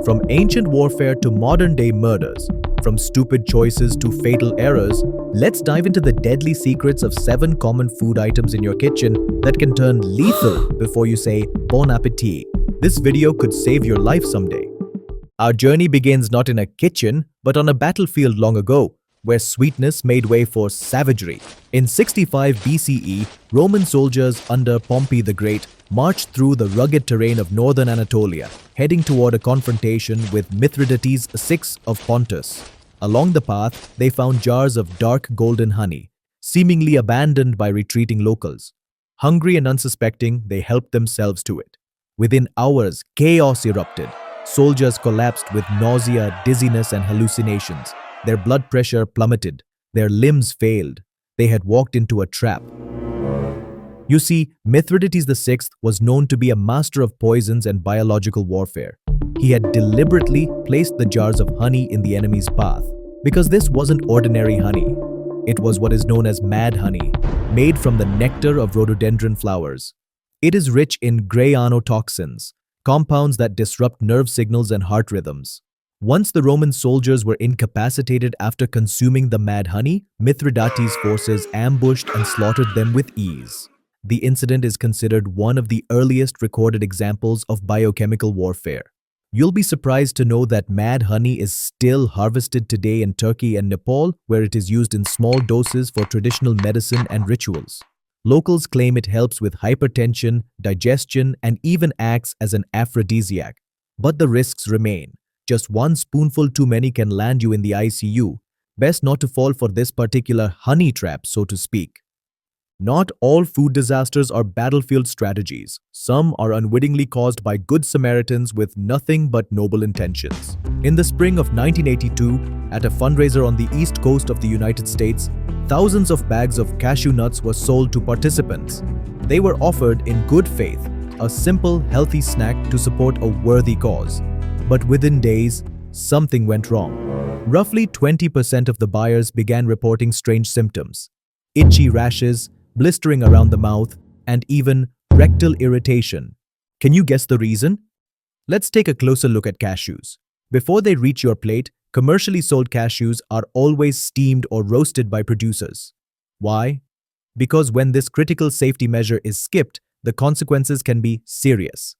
From ancient warfare to modern-day murders, from stupid choices to fatal errors, let's dive into the deadly secrets of 7 common food items in your kitchen that can turn lethal before you say bon appetit. This video could save your life someday. Our journey begins not in a kitchen, but on a battlefield long ago, where sweetness made way for savagery. In 65 BCE, Roman soldiers under Pompey the Great marched through the rugged terrain of northern Anatolia, heading toward a confrontation with Mithridates VI of Pontus. Along the path, they found jars of dark golden honey, seemingly abandoned by retreating locals. Hungry and unsuspecting, they helped themselves to it. Within hours, chaos erupted. Soldiers collapsed with nausea, dizziness, and hallucinations. Their blood pressure plummeted. Their limbs failed. They had walked into a trap. You see, Mithridates VI was known to be a master of poisons and biological warfare. He had deliberately placed the jars of honey in the enemy's path, because this wasn't ordinary honey. It was what is known as mad honey, made from the nectar of rhododendron flowers. It is rich in grey-anotoxins, compounds that disrupt nerve signals and heart rhythms. Once the Roman soldiers were incapacitated after consuming the mad honey, Mithridates' forces ambushed and slaughtered them with ease. The incident is considered one of the earliest recorded examples of biochemical warfare. You'll be surprised to know that mad honey is still harvested today in Turkey and Nepal, where it is used in small doses for traditional medicine and rituals. Locals claim it helps with hypertension, digestion, and even acts as an aphrodisiac. But the risks remain. Just one spoonful too many can land you in the ICU. Best not to fall for this particular honey trap, so to speak. Not all food disasters are battlefield strategies. Some are unwittingly caused by good Samaritans with nothing but noble intentions. In the spring of 1982, at a fundraiser on the east coast of the United States, thousands of bags of cashew nuts were sold to participants. They were offered in good faith, a simple, healthy snack to support a worthy cause. But within days, something went wrong. Roughly 20% of the buyers began reporting strange symptoms: itchy rashes, blistering around the mouth, and even rectal irritation. Can you guess the reason? Let's take a closer look at cashews. Before they reach your plate, commercially sold cashews are always steamed or roasted by producers. Why? Because when this critical safety measure is skipped, the consequences can be serious.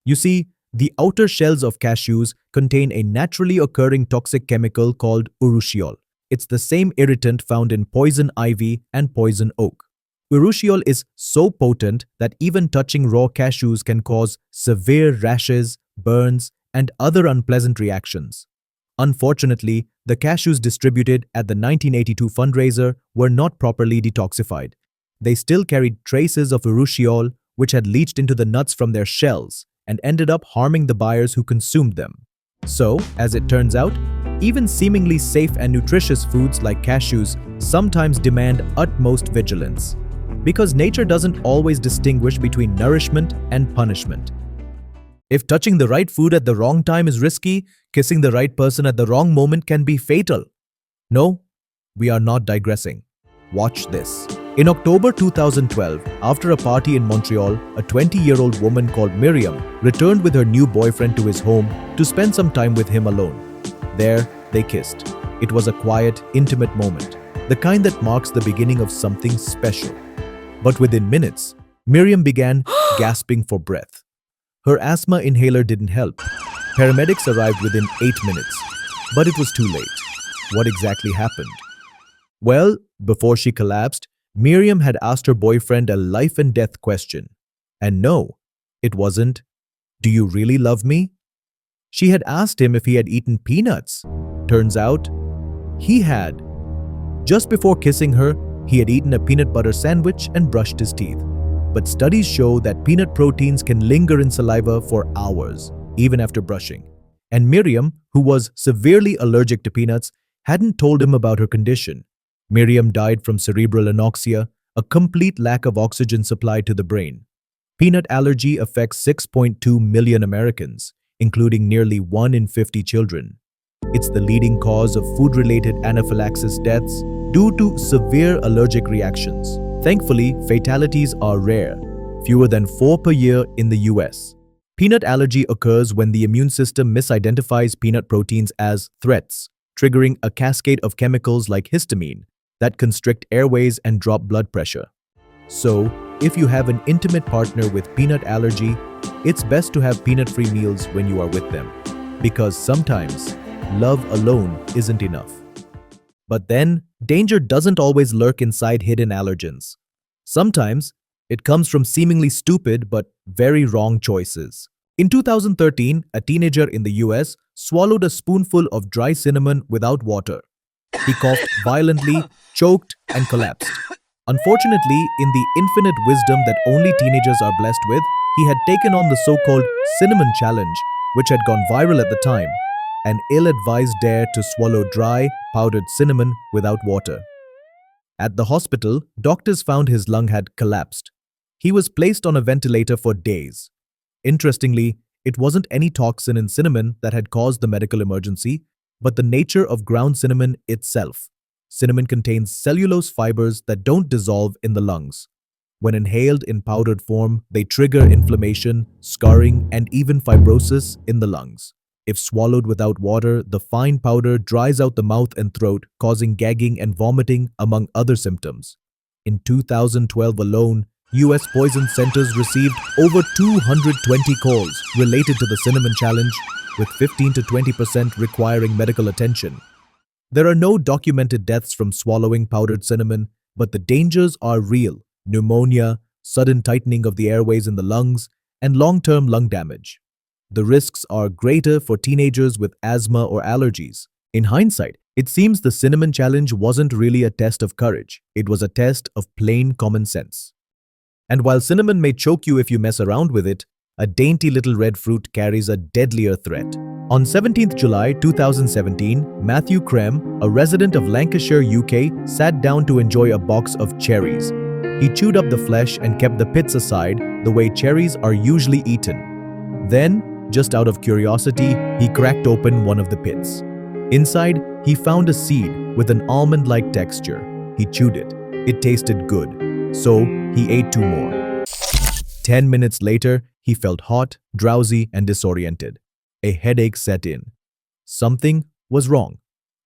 You see, the outer shells of cashews contain a naturally occurring toxic chemical called urushiol. It's the same irritant found in poison ivy and poison oak. Urushiol is so potent that even touching raw cashews can cause severe rashes, burns, and other unpleasant reactions. Unfortunately, the cashews distributed at the 1982 fundraiser were not properly detoxified. They still carried traces of urushiol, which had leached into the nuts from their shells and ended up harming the buyers who consumed them. So, as it turns out, even seemingly safe and nutritious foods like cashews sometimes demand utmost vigilance. Because nature doesn't always distinguish between nourishment and punishment. If touching the right food at the wrong time is risky, kissing the right person at the wrong moment can be fatal. No, we are not digressing. Watch this. In October 2012, after a party in Montreal, a 20-year-old woman called Miriam returned with her new boyfriend to his home to spend some time with him alone. There, they kissed. It was a quiet, intimate moment, the kind that marks the beginning of something special. But within minutes, Miriam began gasping for breath. Her asthma inhaler didn't help. Paramedics arrived within 8 minutes, but it was too late. What exactly happened? Well, before she collapsed, Miriam had asked her boyfriend a life and death question. And no, it wasn't, "Do you really love me?" She had asked him if he had eaten peanuts. Turns out, he had. Just before kissing her, he had eaten a peanut butter sandwich and brushed his teeth. But studies show that peanut proteins can linger in saliva for hours, even after brushing. And Miriam, who was severely allergic to peanuts, hadn't told him about her condition. Miriam died from cerebral anoxia, a complete lack of oxygen supply to the brain. Peanut allergy affects 6.2 million Americans, including nearly 1 in 50 children. It's the leading cause of food-related anaphylaxis deaths due to severe allergic reactions. Thankfully, fatalities are rare, fewer than 4 per year in the US. Peanut allergy occurs when the immune system misidentifies peanut proteins as threats, triggering a cascade of chemicals like histamine that constrict airways and drop blood pressure. So, if you have an intimate partner with peanut allergy, it's best to have peanut-free meals when you are with them, because sometimes love alone isn't enough. But then, danger doesn't always lurk inside hidden allergens. Sometimes, it comes from seemingly stupid but very wrong choices. In 2013, a teenager in the US swallowed a spoonful of dry cinnamon without water. He coughed violently, choked, and collapsed. Unfortunately, in the infinite wisdom that only teenagers are blessed with, he had taken on the so-called cinnamon challenge, which had gone viral at the time, an ill-advised dare to swallow dry, powdered cinnamon without water. At the hospital, doctors found his lung had collapsed. He was placed on a ventilator for days. Interestingly, it wasn't any toxin in cinnamon that had caused the medical emergency, but the nature of ground cinnamon itself. Cinnamon contains cellulose fibers that don't dissolve in the lungs. When inhaled in powdered form, they trigger inflammation, scarring, and even fibrosis in the lungs. If swallowed without water, the fine powder dries out the mouth and throat, causing gagging and vomiting, among other symptoms. In 2012 alone, US poison centers received over 220 calls related to the cinnamon challenge, with 15 to 20% requiring medical attention. There are no documented deaths from swallowing powdered cinnamon, but the dangers are real: pneumonia, sudden tightening of the airways in the lungs, and long-term lung damage. The risks are greater for teenagers with asthma or allergies. In hindsight, it seems the cinnamon challenge wasn't really a test of courage. It was a test of plain common sense. And while cinnamon may choke you if you mess around with it, a dainty little red fruit carries a deadlier threat. On 17th July 2017, Matthew Creme, a resident of Lancashire, UK, sat down to enjoy a box of cherries. He chewed up the flesh and kept the pits aside, the way cherries are usually eaten. Then, just out of curiosity, he cracked open one of the pits. Inside, he found a seed with an almond-like texture. He chewed it. It tasted good. So, he ate 2 more. 10 minutes later, he felt hot, drowsy, and disoriented. A headache set in. Something was wrong.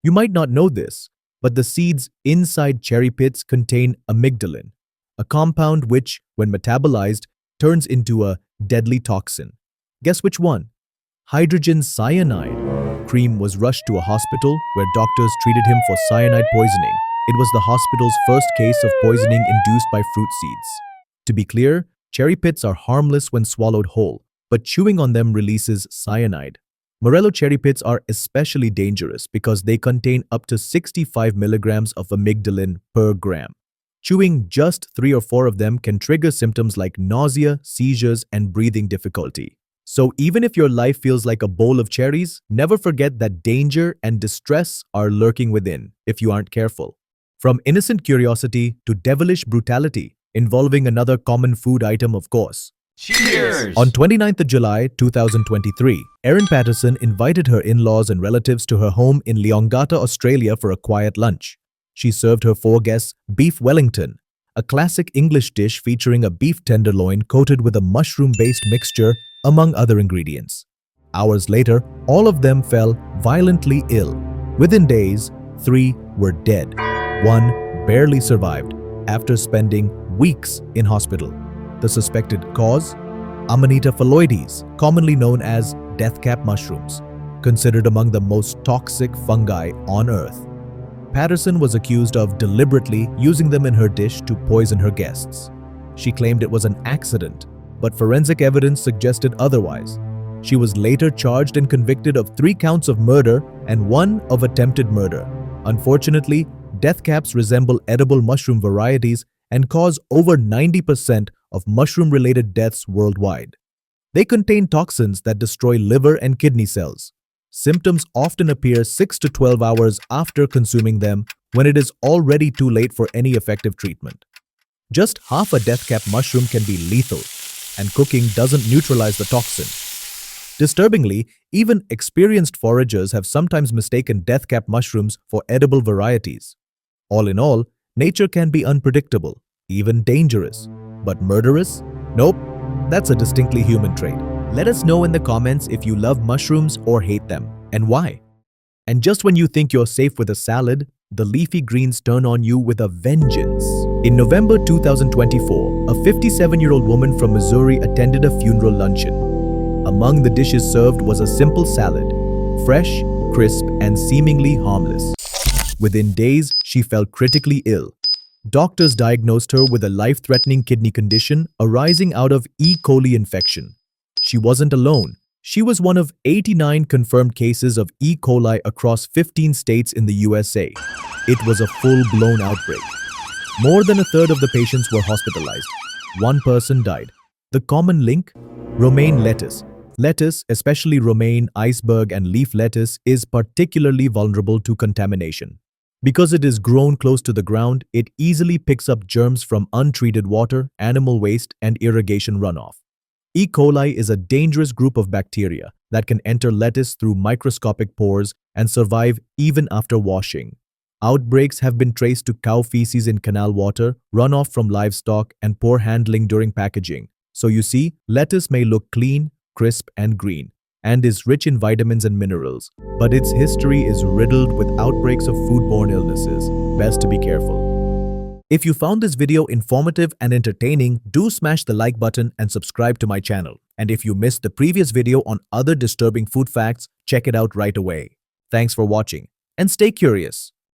You might not know this, but the seeds inside cherry pits contain amygdalin, a compound which, when metabolized, turns into a deadly toxin. Guess which one? Hydrogen cyanide. Cream was rushed to a hospital where doctors treated him for cyanide poisoning. It was the hospital's first case of poisoning induced by fruit seeds. To be clear, cherry pits are harmless when swallowed whole, but chewing on them releases cyanide. Morello cherry pits are especially dangerous because they contain up to 65 milligrams of amygdalin per gram. Chewing just 3 or 4 of them can trigger symptoms like nausea, seizures, and breathing difficulty. So even if your life feels like a bowl of cherries, never forget that danger and distress are lurking within if you aren't careful. From innocent curiosity to devilish brutality, involving another common food item, of course. Cheers! On 29th of July 2023, Erin Patterson invited her in-laws and relatives to her home in Leongatha, Australia for a quiet lunch. She served her 4 guests beef Wellington, a classic English dish featuring a beef tenderloin coated with a mushroom-based mixture, among other ingredients. Hours later, all of them fell violently ill. Within days, 3 were dead. 1 barely survived after spending weeks in hospital. The suspected cause? Amanita phalloides, commonly known as death cap mushrooms, considered among the most toxic fungi on Earth. Patterson was accused of deliberately using them in her dish to poison her guests. She claimed it was an accident, but forensic evidence suggested otherwise. She was later charged and convicted of 3 counts of murder and 1 of attempted murder. Unfortunately, death caps resemble edible mushroom varieties and cause over 90% of mushroom-related deaths worldwide. They contain toxins that destroy liver and kidney cells. Symptoms often appear 6 to 12 hours after consuming them, when it is already too late for any effective treatment. Just half a death cap mushroom can be lethal, and cooking doesn't neutralize the toxin. Disturbingly, even experienced foragers have sometimes mistaken death cap mushrooms for edible varieties. All in all, nature can be unpredictable, even dangerous. But murderous? Nope, that's a distinctly human trait. Let us know in the comments if you love mushrooms or hate them, and why. And just when you think you're safe with a salad, the leafy greens turn on you with a vengeance. In November 2024, a 57-year-old woman from Missouri attended a funeral luncheon. Among the dishes served was a simple salad, fresh, crisp, and seemingly harmless. Within days, she fell critically ill. Doctors diagnosed her with a life-threatening kidney condition arising out of E. coli infection. She wasn't alone. She was one of 89 confirmed cases of E. coli across 15 states in the USA. It was a full-blown outbreak. More than a third of the patients were hospitalized. One person died. The common link? Romaine lettuce. Lettuce, especially romaine, iceberg, and leaf lettuce, is particularly vulnerable to contamination. Because it is grown close to the ground, it easily picks up germs from untreated water, animal waste, and irrigation runoff. E. coli is a dangerous group of bacteria that can enter lettuce through microscopic pores and survive even after washing. Outbreaks have been traced to cow feces in canal water, runoff from livestock, and poor handling during packaging. So you see, lettuce may look clean, crisp, and green, and is rich in vitamins and minerals, but its history is riddled with outbreaks of foodborne illnesses. Best to be careful. If you found this video informative and entertaining, do smash the like button and subscribe to my channel. And if you missed the previous video on other disturbing food facts, check it out right away. Thanks for watching, and stay curious.